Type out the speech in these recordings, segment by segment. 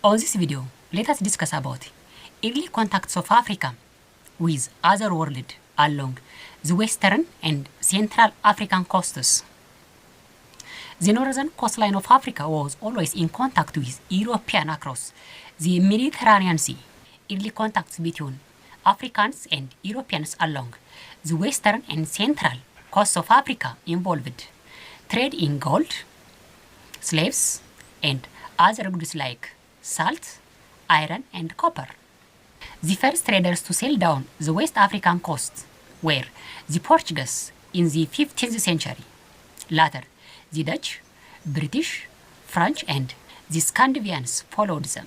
On this video, let us discuss about early contacts of Africa with other world along the western and central African coasts. The northern coastline of Africa was always in contact with Europeans across the Mediterranean Sea. Early contacts between Africans and Europeans along the western and central coasts of Africa involved trade in gold, slaves, and other goods like salt, iron, and copper. The first traders to sail down the West African coast were the Portuguese in the 15th century. Later, the Dutch, British, French, and the Scandinavians followed them.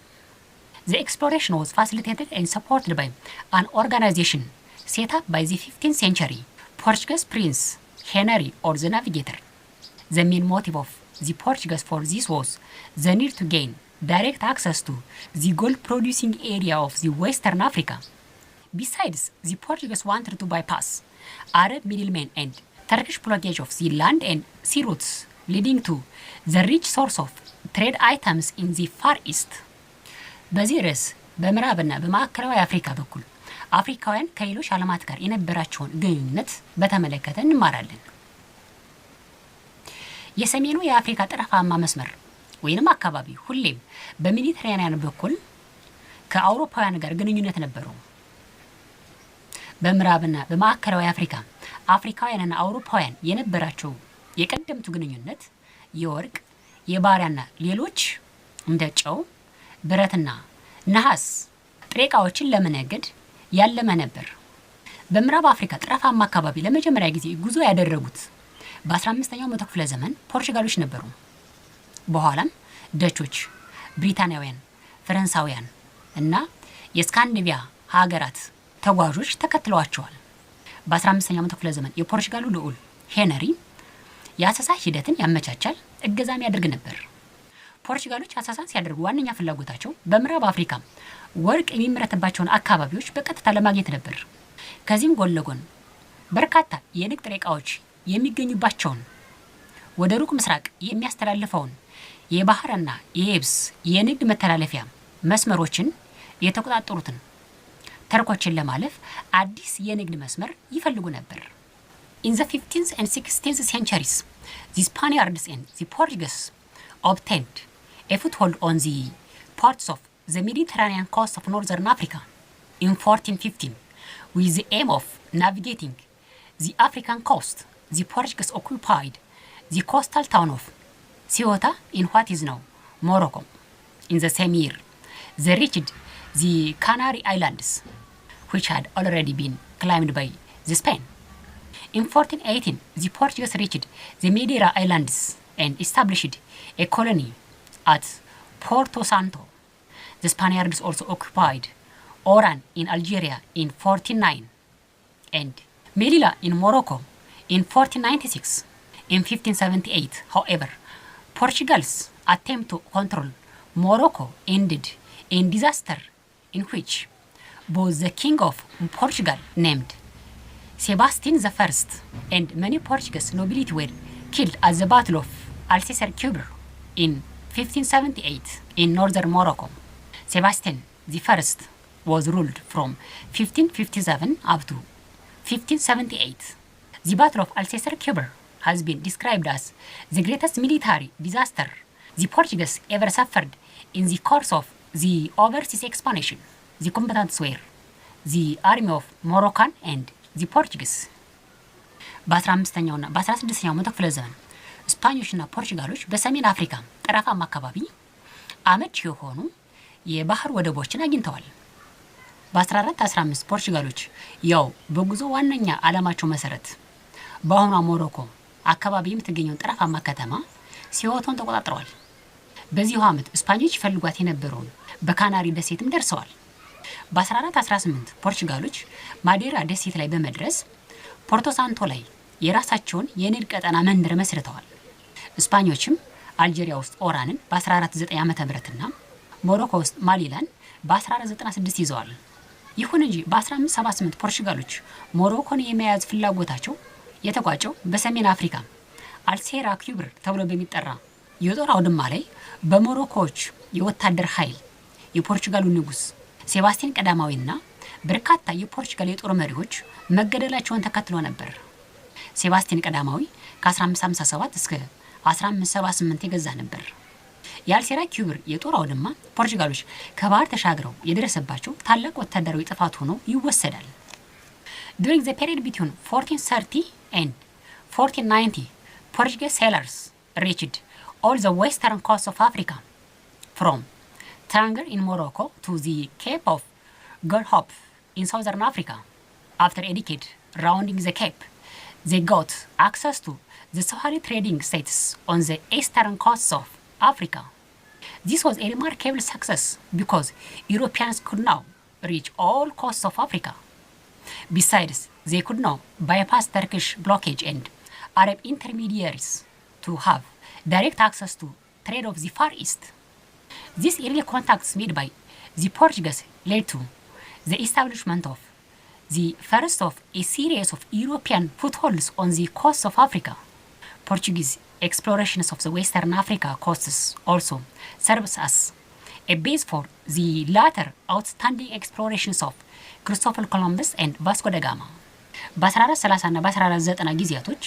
The exploration was facilitated and supported by an organization set up by the 15th century Portuguese Prince Henry or the Navigator. The main motive of the Portuguese for this was the need to gain direct access to the gold-producing area of the Western Africa. Besides, the Portuguese wanted to bypass Arab middlemen and Turkish blockage of the land and sea routes, leading to the rich source of trade items in the Far East. በዚህ ርዕስ በምዕራብና በማዕከላዊ አፍሪካ በኩል አፍሪካውያን ከሌሎች ዓለማት ጋር የነበራቸውን ግንኙነት በተመለከተ እንማራለን። የሰሜኑ የአፍሪካ ጠረፋማ መስመር ወይንም አካባቢ ሁሌም በሜዲትራኒያን በኩል ከአውሮፓውያን ጋር ግንኙነት ነበረው። በምዕራብና በማዕከላዊ አፍሪካ አፍሪካውያንና አውሮፓውያን የነበራቸው የቀደምቱ ግንኙነት የወርቅ፣ የባሪያና ሌሎች እንደ ጨው፣ ብረትና ነሐስ ጥሬ ዕቃዎችን ለመነገድ ያለመ ነበር። በምዕራብ አፍሪካ ጠረፋማ አካባቢ ለመጀመሪያ ጊዜ ጉዞ ያደረጉት በ15ኛው መቶ ክፍለ ዘመን ፖርቹጋሎች ነበሩ። በኋላም ደቾች፣ ብሪታንያውያን፣ ፈረንሳውያን እና የስካንዲኔቪያ ሀገራት ተጓዦች ተከትለዋቸዋል። በ15ኛው መቶ ክፍለ ዘመን የፖርቹጋሉ ልዑል ሄነሪ የአሰሳ ሂደትን ያመቻቻል፣ እገዛም ያደርግ ነበር። ፖርቹጋሎች አሰሳን ሲያደርጉ ዋነኛ ፍላጎታቸው በምዕራብ አፍሪካ ወርቅ የሚመረትባቸውን አካባቢዎች በቀጥታ ለማግኘት ነበር። ከዚህም ጎን ለጎን በርካታ የንግድ ጥሬ ዕቃዎች የሚገኙባቸውን ወደ ሩቅ ምስራቅ የሚያስተላልፈውን የባህርና የየብስ የንግድ መተላለፊያ መስመሮችን የተቆጣጠሩትን ተርኮችን ለማለፍ አዲስ የንግድ መስመር ይፈልጉ ነበር። In the 15th and 16th centuries, the Spaniards and the Portuguese obtained a foothold on the ports of the Mediterranean coast of northern Africa in 1415. With the aim of navigating the African coast, the Portuguese occupied the coastal town of Ceuta in what is now Morocco. In the same year, they reached the Canary Islands, which had already been claimed by the Spain. In 1418, the Portuguese reached the Madeira Islands and established a colony at Porto Santo. The Spaniards also occupied Oran in Algeria in 1409 and Melilla in Morocco in 1496. In 1578, however, Portugal's attempt to control Morocco ended in disaster in which both the King of Portugal, named Sebastian I, and many Portuguese nobility were killed at the Battle of Alcácer-Quibir in 1578 in northern Morocco. Sebastian I was ruled from 1557 up to 1578. The Battle of Alcácer-Quibir has been described as the greatest military disaster the Portuguese ever suffered in the course of the overseas expansion. The combatants were the army of Moroccan and the Portuguese. በ15ኛውና በ16ኛው መቶ ክፍለ ዘመን ስፓኞችና ፖርቹጋሎች በሰሜን አፍሪካ ጠረፋማ አካባቢ አመች የሆኑ የባህር ወደቦችን አግኝተዋል። በ1415 ፖርቹጋሎች ያው በጉዞ ዋነኛ ዓላማቸው መሰረት በአሁኗ ሞሮኮ አካባቢ የምትገኘውን ጠረፋማ ከተማ ሲዮቶን ተቆጣጥረዋል። በዚሁ ዓመት ስፓኞች ፈልጓት የነበረውን በካናሪ ደሴትም ደርሰዋል። በ1418 ፖርቹጋሎች ማዴራ ደሴት ላይ በመድረስ ፖርቶ ሳንቶ ላይ የራሳቸውን የንግድ ቀጠና መንደር መስርተዋል። ስፓኞችም አልጄሪያ ውስጥ ኦራንን በ1409 ዓመተ ምህረትና ሞሮኮ ውስጥ ማሊላን በ1496 ይዘዋል። ይሁን እንጂ በ1578 ፖርቹጋሎች ሞሮኮን የመያዝ ፍላጎታቸው የተቋጨው በሰሜን አፍሪካ አልሴራ-ኩብር ተብሎ በሚጠራ የጦር አውድማ ላይ በሞሮኮዎች የወታደር ኃይል የፖርቹጋሉ ንጉስ ሴባስቲያን ቀዳማዊና በርካታ የፖርቹጋል የጦር መሪዎች መገደላቸውን ተከትሎ ነበር። ሴባስቲያን ቀዳማዊ ከ1557 እስከ 1578 የገዛ ነበር። የአልሴራ ኪዩብር የጦር አውድማ ፖርቹጋሎች ከባህር ተሻግረው የደረሰባቸው ታላቅ ወታደራዊ ጥፋት ሆኖ ይወሰዳል። During the period between 1430 and 1490, Portuguese sailors reached all the western coast of Africa, from Tanger in Morocco to the Cape of Good Hope in southern Africa. After a decade rounding the Cape, they got access to the Swahili trading states on the eastern coast of Africa. This was a remarkable success because Europeans could now reach all coasts of Africa. Besides, they could now bypass Turkish blockage and Arab intermediaries to have direct access to trade of the Far East. These early contacts made by the Portuguese led to the establishment of the first of a series of European footholds on the coast of Africa. Portuguese explorations of the Western Africa coasts also serves as a base for the latter outstanding explorations of ክርስቶፈር ኮሎምበስ ኤንድ ቫስኮ ደጋማ። በ1430 እና በ1490 ጊዜያቶች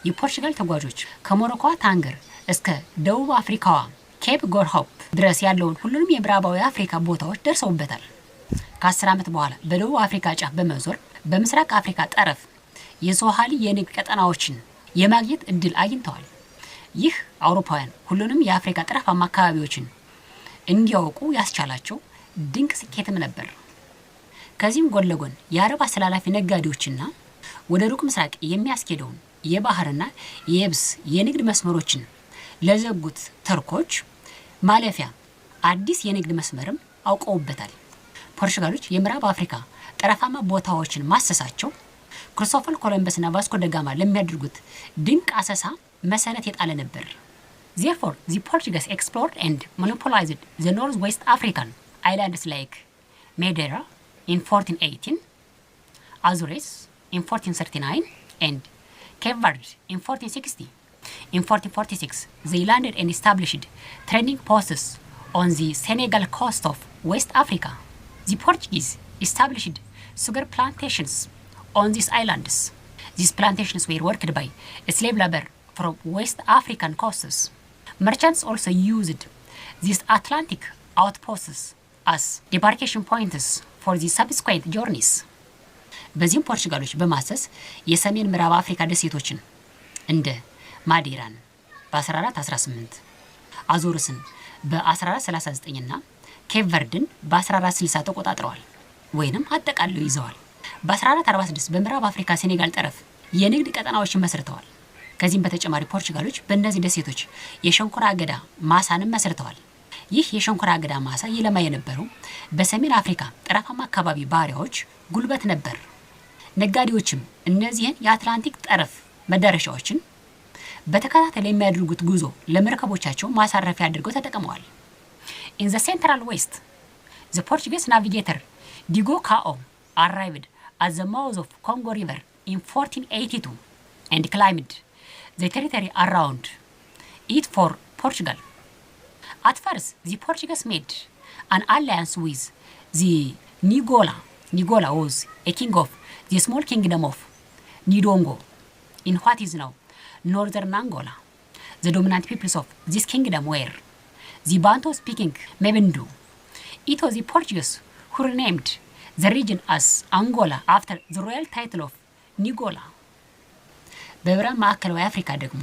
የፖርቹጋል ተጓዦች ከሞሮኮዋ ታንገር እስከ ደቡብ አፍሪካዋ ኬፕ ጎድ ሆፕ ድረስ ያለውን ሁሉንም የምዕራባዊ አፍሪካ ቦታዎች ደርሰውበታል። ከ10 ዓመት በኋላ በደቡብ አፍሪካ ጫፍ በመዞር በምስራቅ አፍሪካ ጠረፍ የሶሃሊ የንግድ ቀጠናዎችን የማግኘት እድል አግኝተዋል። ይህ አውሮፓውያን ሁሉንም የአፍሪካ ጠረፋማ አካባቢዎችን እንዲያውቁ ያስቻላቸው ድንቅ ስኬትም ነበር። ከዚህም ጎን ለጎን የአረብ አስተላላፊ ነጋዴዎችና ወደ ሩቅ ምስራቅ የሚያስኬደውን የባህርና የየብስ የንግድ መስመሮችን ለዘጉት ተርኮች ማለፊያ አዲስ የንግድ መስመርም አውቀውበታል። ፖርቹጋሎች የምዕራብ አፍሪካ ጠረፋማ ቦታዎችን ማሰሳቸው ክርስቶፈር ኮሎምበስና ቫስኮ ደጋማ ለሚያደርጉት ድንቅ አሰሳ መሰረት የጣለ ነበር። Therefore, the Portuguese explored and monopolized the northwest African islands like Madeira in 1418, Azores in 1439, and Cape Verde in 1460. In 1446, they landed and established trading posts on the Senegal coast of West Africa. The Portuguese established sugar plantations on these islands. These plantations were worked by slave labor from West African coasts. Merchants also used these Atlantic outposts as debarkation points for the subsequent journeys. በዚህም ፖርቹጋሎች በማሰስ የሰሜን ምዕራብ አፍሪካ ደሴቶችን እንደ ማዴራን በ1418 አዞርስን በ1439 እና ኬፕ ቨርድን በ1460 ተቆጣጥረዋል ወይንም አጠቃለው ይዘዋል። በ1446 በምዕራብ አፍሪካ ሴኔጋል ጠረፍ የንግድ ቀጠናዎችን መስርተዋል። ከዚህም በተጨማሪ ፖርቹጋሎች በእነዚህ ደሴቶች የሸንኮራ አገዳ ማሳንም መስርተዋል። ይህ የሸንኮራ አገዳ ማሳ ይለማ የነበረው በሰሜን አፍሪካ ጠረፋማ አካባቢ ባሪያዎች ጉልበት ነበር። ነጋዴዎችም እነዚህን የአትላንቲክ ጠረፍ መዳረሻዎችን በተከታታይ የሚያደርጉት ጉዞ ለመርከቦቻቸው ማሳረፊያ አድርገው ተጠቅመዋል። In the Central West, the Portuguese navigator Diego Cao arrived at the mouth of Congo River in 1482 and claimed the territory around it for Portugal. At first, the Portuguese made an alliance with the Nigola. Nigola was a king of the small kingdom of Nidongo in what is now northern Angola. The dominant peoples of this kingdom were the Bantu-speaking Mebendu. It was the Portuguese who renamed the region as Angola after the royal title of Nigola. በምዕራብ ማዕከላዊ አፍሪካ ደግሞ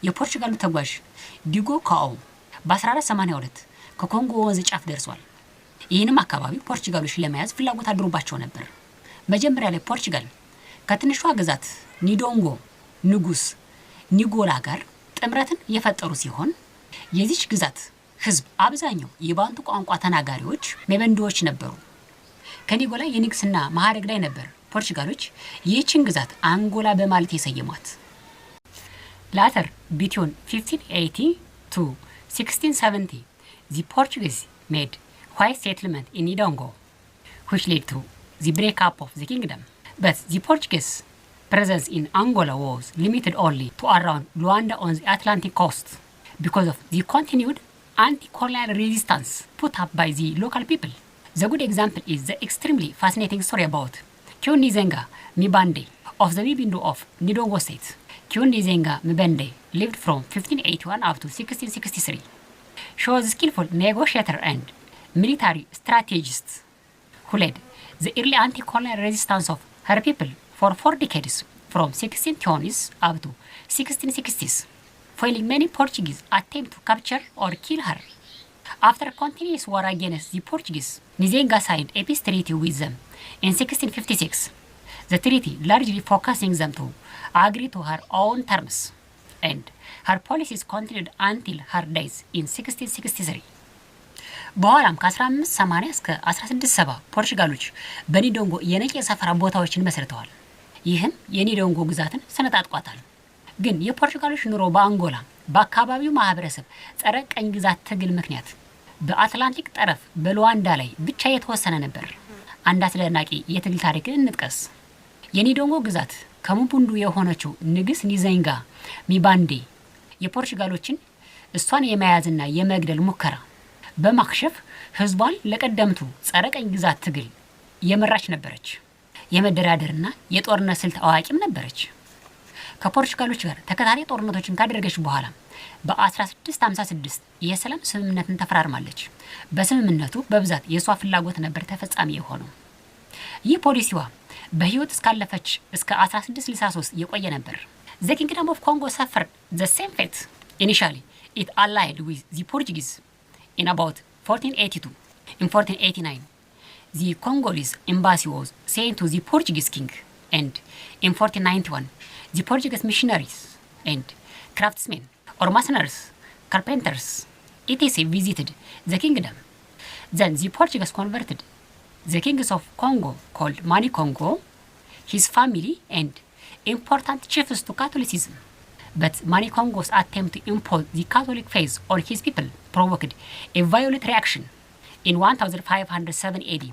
የፖርቹጋሉ ተጓዥ ዲጎ ካኦ በ1482 ከኮንጎ ወንዝ ጫፍ ደርሷል። ይህንም አካባቢ ፖርቹጋሎች ለመያዝ ፍላጎት አድሮባቸው ነበር። መጀመሪያ ላይ ፖርቹጋል ከትንሿ ግዛት ኒዶንጎ ንጉስ ኒጎላ ጋር ጥምረትን የፈጠሩ ሲሆን የዚች ግዛት ህዝብ አብዛኛው የባንቱ ቋንቋ ተናጋሪዎች ሜበንዶዎች ነበሩ። ከኒጎላ የንግስና ማዕረግ ላይ ነበር ፖርቹጋሎች ይህችን ግዛት አንጎላ በማለት የሰየሟት። Later, between 1580 to 1670, the Portuguese made white settlement in Nidongo, which led to the breakup of the kingdom. But the Portuguese presence in Angola was limited only to around Luanda on the Atlantic coast because of the continued anti-colonial resistance put up by the local people. The good example is the extremely fascinating story about Kyunizenga Mibande of the Mibindo of Nidongo State. Kyunizenga Mibande lived from 1581 up to 1663. She was a skillful negotiator and military strategist who led the early anti-colonial resistance of her people for 4 decades, from 1620s up to 1660s, foiling many Portuguese attempts to capture or kill her. After a continuous war against the Portuguese, Nzenga signed a peace treaty with them in 1656. The treaty largely focusing them to agree to her own terms, and her policies continued until her death in 1663. በኋላም ከ1580 እስከ 1670 ፖርቹጋሎች በኒዶንጎ የነጭ የሰፈራ ቦታዎችን መስርተዋል። ይህም የኒዶንጎ ግዛትን ሰነጣጥቋታል። ግን የፖርቹጋሎች ኑሮ በአንጎላ በአካባቢው ማህበረሰብ ጸረ ቀኝ ግዛት ትግል ምክንያት በአትላንቲክ ጠረፍ በሉዋንዳ ላይ ብቻ የተወሰነ ነበር። አንድ አስደናቂ የትግል ታሪክን እንጥቀስ። የኒዶንጎ ግዛት ከሙቡንዱ የሆነችው ንግስ ኒዘንጋ ሚባንዴ የፖርቹጋሎችን እሷን የመያዝና የመግደል ሙከራ በማክሸፍ ህዝቧን ለቀደምቱ ጸረ ቀኝ ግዛት ትግል የመራች ነበረች። የመደራደርና የጦርነት ስልት አዋቂም ነበረች። ከፖርቹጋሎች ጋር ተከታታይ ጦርነቶችን ካደረገች በኋላ በ1656 የሰላም ስምምነትን ተፈራርማለች። በስምምነቱ በብዛት የሷ ፍላጎት ነበር ተፈጻሚ የሆነው። ይህ ፖሊሲዋ በህይወት እስካለፈች እስከ 1663 የቆየ ነበር። The Kingdom of Congo suffered the same fate. Initially, it allied with the Portuguese in about 1482. In 1489, the Congolese embassy was sent to the Portuguese king, and in 1491, the Portuguese missionaries and craftsmen or masoners, carpenters, etc. visited the kingdom. Then the Portuguese converted the kings of Congo, called Mani Congo, his family and important chiefs to Catholicism. But Mani Congo's attempt to impose the Catholic faith on his people provoked a violent reaction. In 1507 AD,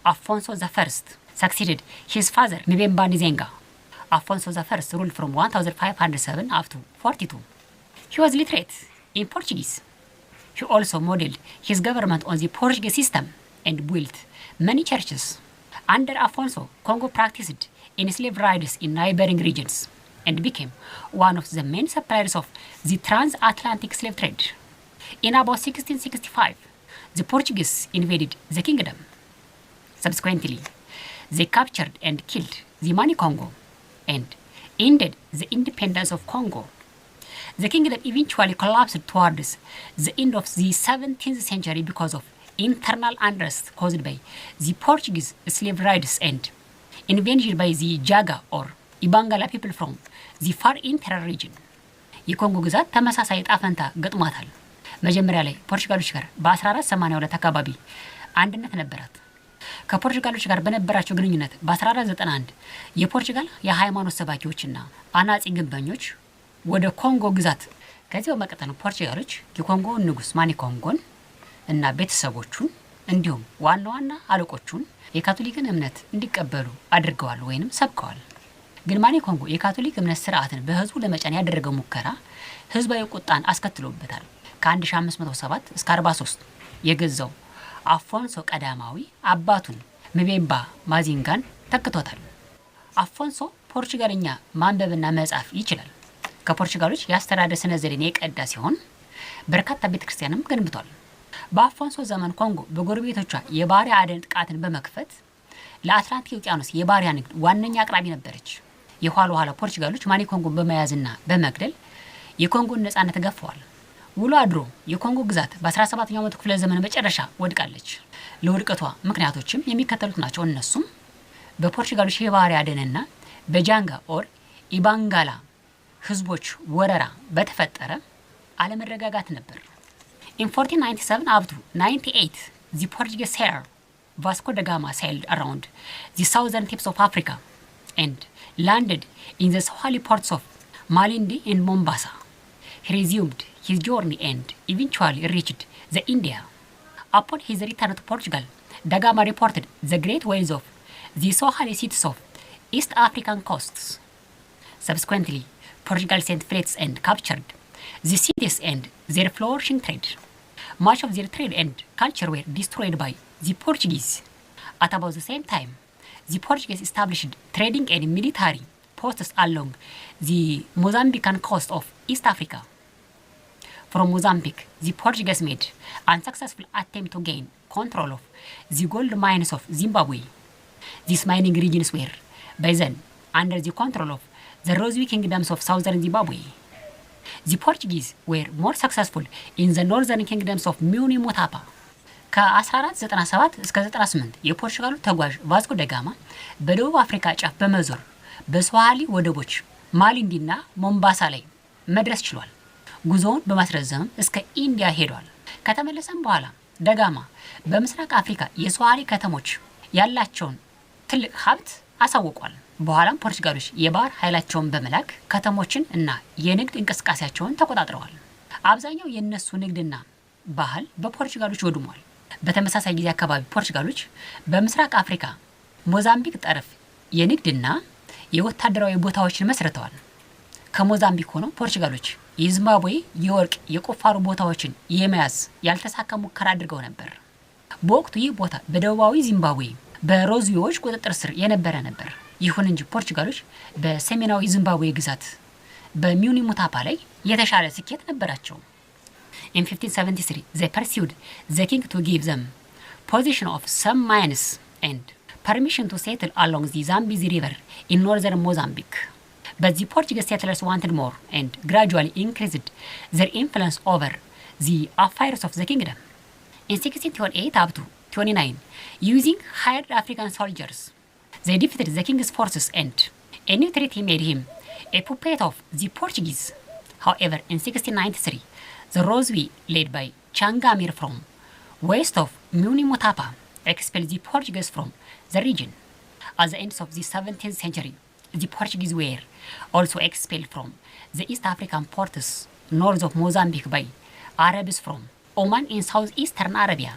Afonso I succeeded his father Mbemba Nzenga. Afonso I ruled from 1507 up to 42. He was literate in Portuguese. He also modeled his government on the Portuguese system and built many churches. Under Afonso, Congo practiced enslaved rights in neighboring regions and became one of the main suppliers of the transatlantic slave trade. In about 1665, the Portuguese invaded the kingdom. Subsequently, they captured and killed the Mani Congo and ended the independence of Congo. The kingdom eventually collapsed towards the end of the 17th century because of internal unrest caused by the Portuguese slave raiders and invasion by the Jaga or Ibangala people from the far interior region. የኮንጎ ግዛት ተመሳሳይ ዕጣ ፈንታ ገጥሟታል። መጀመሪያ ላይ ፖርቹጋሎች ጋር በ1482 አካባቢ አንድነት ነበራት። ከፖርቹጋሎች ጋር በነበራቸው ግንኙነት በ1491 የፖርቹጋል የሃይማኖት ሰባኪዎችና አናጺ ግንበኞች ወደ ኮንጎ ግዛት ከዚህ በመቀጠል ፖርቹጋሎች የኮንጎ ንጉስ ማኒ ኮንጎን እና ቤተሰቦቹን እንዲሁም ዋና ዋና አለቆቹን የካቶሊክን እምነት እንዲቀበሉ አድርገዋል ወይንም ሰብከዋል። ግን ማኒ ኮንጎ የካቶሊክ እምነት ስርዓትን በህዝቡ ለመጫን ያደረገው ሙከራ ህዝባዊ ቁጣን አስከትሎበታል። ከ1507 እስከ 43 የገዛው አፎንሶ ቀዳማዊ አባቱን ምቤምባ ማዚንጋን ተክቶታል። አፎንሶ ፖርቹጋልኛ ማንበብና መጻፍ ይችላል። ከፖርቹጋሎች ያስተዳደር ስነ ዘዴን የቀዳ ሲሆን በርካታ ቤተክርስቲያንም ገንብቷል። በአፎንሶ ዘመን ኮንጎ በጎረቤቶቿ የባሪያ አደን ጥቃትን በመክፈት ለአትላንቲክ ውቅያኖስ የባሪያ ንግድ ዋነኛ አቅራቢ ነበረች። የኋላ ፖርቹጋሎች ማኒ ኮንጎን በመያዝና በመግደል የኮንጎን ነጻነት ገፈዋል። ውሎ አድሮ የኮንጎ ግዛት በ17ኛው መቶ ክፍለ ዘመን መጨረሻ ወድቃለች። ለውድቀቷ ምክንያቶችም የሚከተሉት ናቸው። እነሱም በፖርቹጋሎች የባሪያ አደንና በጃንጋ ኦር ኢባንጋላ ህዝቦች ወረራ በተፈጠረ አለመረጋጋት ነበር። In 1497 up to 98, the Portuguese sailor Vasco da Gama sailed around the southern tips of Africa and landed in the Swahili ports of Malindi and Mombasa. He resumed his journey and eventually reached the India. Upon his return to Portugal, da Gama reported the great ways of the Swahili cities of East African coasts. Subsequently, Portugal sent fleets and captured the cities and their flourishing trade. Much of their trade and culture were destroyed by the Portuguese. At about the same time, the Portuguese established trading and military posts along the Mozambican coast of East Africa. From Mozambique, the Portuguese made unsuccessful attempt to gain control of the gold mines of Zimbabwe. These mining regions were by then under the control of the Roswy kingdoms of southern Zimbabwe. The Portuguese were more successful in the northern kingdoms of Muni Mutapa. ከ1497 እስከ 98 የፖርቹጋሉ ተጓዥ ቫስኮ ደጋማ በደቡብ አፍሪካ ጫፍ በመዞር በስዋሂሊ ወደቦች ማሊንዲና ሞምባሳ ላይ መድረስ ችሏል። ጉዞውን በማስረዘም እስከ ኢንዲያ ሄዷል። ከተመለሰም በኋላ ደጋማ በምስራቅ አፍሪካ የስዋሂሊ ከተሞች ያላቸውን ትልቅ ሀብት አሳውቋል። በኋላም ፖርቹጋሎች የባህር ኃይላቸውን በመላክ ከተሞችን እና የንግድ እንቅስቃሴያቸውን ተቆጣጥረዋል። አብዛኛው የነሱ ንግድና ባህል በፖርቹጋሎች ወድሟል። በተመሳሳይ ጊዜ አካባቢ ፖርቹጋሎች በምስራቅ አፍሪካ ሞዛምቢክ ጠረፍ የንግድና የወታደራዊ ቦታዎችን መስርተዋል። ከሞዛምቢክ ሆነው ፖርቹጋሎች የዚምባብዌ የወርቅ የቁፋሮ ቦታዎችን የመያዝ ያልተሳካ ሙከራ አድርገው ነበር። በወቅቱ ይህ ቦታ በደቡባዊ ዚምባብዌ በሮዝዊዎች ቁጥጥር ስር የነበረ ነበር። ይሁን እንጂ ፖርቹጋሎች በሰሜናዊ ዚምባብዌ ግዛት በሚኒ ሙታፓ ላይ የተሻለ ስኬት ነበራቸው። In 1573, they pursued the king to give them possession of some mines and permission to settle along the Zambezi River in northern Mozambique. But the Portuguese settlers wanted more and gradually increased their influence over the affairs of the kingdom. In 1628 up to 29, using hired African soldiers, they defeated the king's forces and a new treaty made him a puppet of the Portuguese. However, in 1693, the Roswy, led by Changamire from west of Muni Mutapa, expelled the Portuguese from the region. At the end of the 17th century, the Portuguese were also expelled from the East African ports north of Mozambique by Arabs from Oman in southeastern Arabia.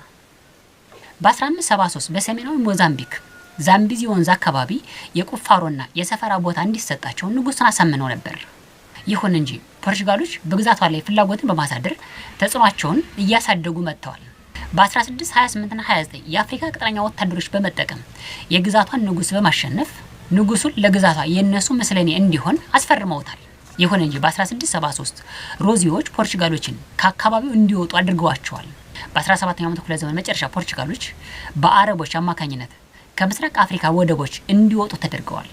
በ1573 በሰሜናዊ ሞዛምቢክ ዛምቢዚ ወንዝ አካባቢ የቁፋሮና የሰፈራ ቦታ እንዲሰጣቸው ንጉሱን አሳምነው ነበር። ይሁን እንጂ ፖርቹጋሎች በግዛቷ ላይ ፍላጎትን በማሳደር ተጽዕኖአቸውን እያሳደጉ መጥተዋል። በ1628 እና 29 የአፍሪካ ቅጥረኛ ወታደሮች በመጠቀም የግዛቷን ንጉስ በማሸነፍ ንጉሱን ለግዛቷ የነሱ መስለኔ እንዲሆን አስፈርመውታል። ይሁን እንጂ በ1673 ሮዚዎች ፖርቹጋሎችን ከአካባቢው እንዲወጡ አድርገዋቸዋል። በ17ኛው መቶ ክፍለ ዘመን መጨረሻ ፖርቹጋሎች በአረቦች አማካኝነት ከምስራቅ አፍሪካ ወደቦች እንዲወጡ ተደርገዋል።